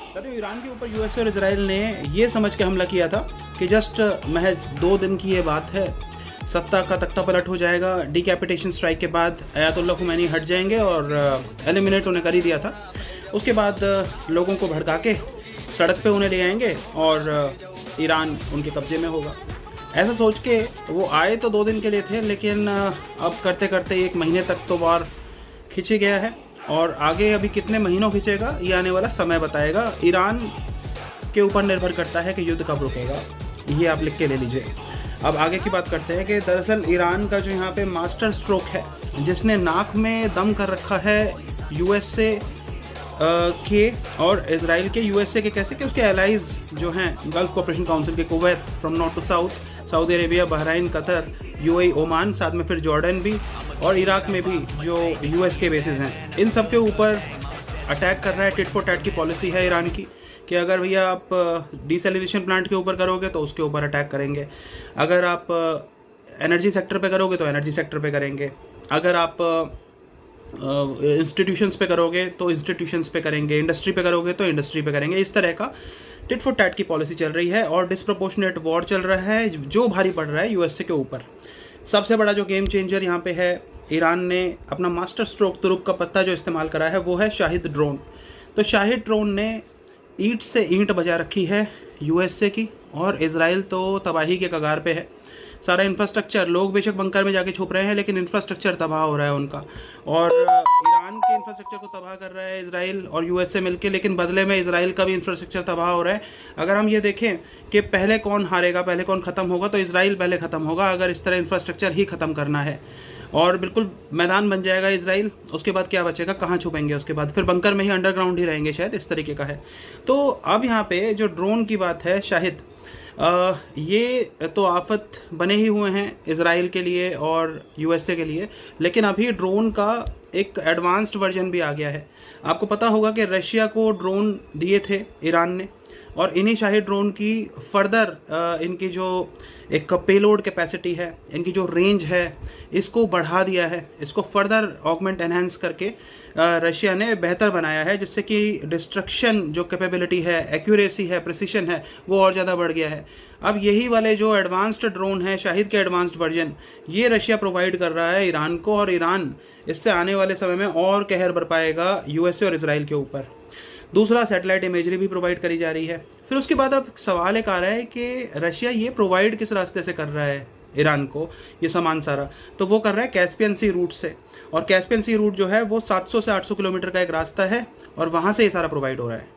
तो ईरान के ऊपर यूएसए और इजराइल ने ये समझ के हमला किया था कि जस्ट महज 2 दिन की ये बात है, सत्ता का तख्ता पलट हो जाएगा। डिकैपिटेशन स्ट्राइक के बाद अयातुल्लाह खुमैनी हट जाएंगे और एलिमिनेट उन्हें कर ही दिया था। उसके बाद लोगों को भड़का के सड़क पे उन्हें ले आएंगे और ईरान उनके कब्जे में होगा। ऐसा सोच के वो आए तो 2 दिन के लिए थे, लेकिन अब करते करते 1 महीने तक तो वार खिंची गया है और आगे अभी कितने महीनों खिंचेगा ये आने वाला समय बताएगा। ईरान के ऊपर निर्भर करता है कि युद्ध कब रुकेगा, ये आप लिख के ले लीजिए। अब आगे की बात करते हैं कि दरअसल ईरान का जो यहाँ पे मास्टर स्ट्रोक है, जिसने नाक में दम कर रखा है यूएसए के और इजराइल के। यूएसए के कैसे कि उसके एलाइज जो हैं गल्फ कोऑपरेशन काउंसिल के, Kuwait from north to south, Saudi Arabia, Bahrain, Qatar, UAE, Oman, साथ में फिर जॉर्डन भी और इराक में भी जो यूएस के बेसिस हैं, इन सब के ऊपर अटैक कर रहा है। टिट फॉर टैट की पॉलिसी है ईरान की कि अगर भैया आप डिसैलिनेशन प्लांट के ऊपर करोगे तो उसके ऊपर अटैक करेंगे, अगर आप एनर्जी सेक्टर पे करोगे तो एनर्जी सेक्टर पे करेंगे, अगर आप इंस्टीट्यूशंस पे करोगे तो इंस्टीट्यूशंस पे करेंगे, इंडस्ट्री पे करोगे तो इंडस्ट्री पे करेंगे। इस तरह का टिट फॉर टैट की पॉलिसी चल रही है और डिस्प्रोपोर्शनेट वॉर चल रहा है जो भारी पड़ रहा है यूएसए के ऊपर। सबसे बड़ा जो गेम चेंजर यहाँ पे है, ईरान ने अपना मास्टर स्ट्रोक तुरुप का पत्ता जो इस्तेमाल करा है वो है शाहिद ड्रोन। तो शाहिद ड्रोन ने ईंट से ईंट बजा रखी है यूएसए की, और इजराइल तो तबाही के कगार पे है। सारा इंफ्रास्ट्रक्चर, लोग बेशक बंकर में जाके छुप रहे हैं लेकिन इंफ्रास्ट्रक्चर तबाह हो रहा है उनका, और ईरान के इंफ्रास्ट्रक्चर को तबाह कर रहा है इजराइल और यूएसए मिलके, लेकिन बदले में इजराइल का भी इंफ्रास्ट्रक्चर तबाह हो रहा है। अगर हम ये देखें कि पहले कौन हारेगा, पहले कौन ख़त्म होगा, तो इजराइल पहले ख़त्म होगा अगर इस तरह इंफ्रास्ट्रक्चर ही ख़त्म करना है, और बिल्कुल मैदान बन जाएगा इजराइल। उसके बाद क्या बचेगा, कहाँ छुपेंगे, उसके बाद फिर बंकर में ही, अंडरग्राउंड ही रहेंगे शायद, इस तरीके का है। तो अब यहाँ पे जो ड्रोन की बात है, शाहिद, ये तो आफत बने ही हुए हैं इजराइल के लिए और यूएसए के लिए, लेकिन अभी ड्रोन का एक एडवांस्ड वर्जन भी आ गया है। आपको पता होगा कि रशिया को ड्रोन दिए थे ईरान ने, और इन्हीं शाहिद ड्रोन की फर्दर इनकी जो एक पेलोड कैपेसिटी है, इनकी जो रेंज है, इसको बढ़ा दिया है, इसको फर्दर ऑगमेंट एनहेंस करके रशिया ने बेहतर बनाया है, जिससे कि डिस्ट्रक्शन जो कैपेबिलिटी है, एक्यूरेसी है, प्रिसिशन है, वो और ज़्यादा बढ़ गया है। अब यही वाले जो एडवांस्ड ड्रोन है, शाहिद के एडवांस्ड वर्जन, ये रशिया प्रोवाइड कर रहा है ईरान को, और ईरान इससे आने वाले समय में और कहर बरपाएगा यूएसए और इजराइल के ऊपर। दूसरा, सैटेलाइट इमेजरी भी प्रोवाइड करी जा रही है। फिर उसके बाद अब सवाल एक आ रहा है कि रशिया ये प्रोवाइड किस रास्ते से कर रहा है ईरान को ये सामान सारा, तो वो कर रहा है कैस्पियन सी रूट से, और कैस्पियन सी रूट जो है वो 700 से 800 किलोमीटर का एक रास्ता है और वहाँ से ये सारा प्रोवाइड हो रहा है।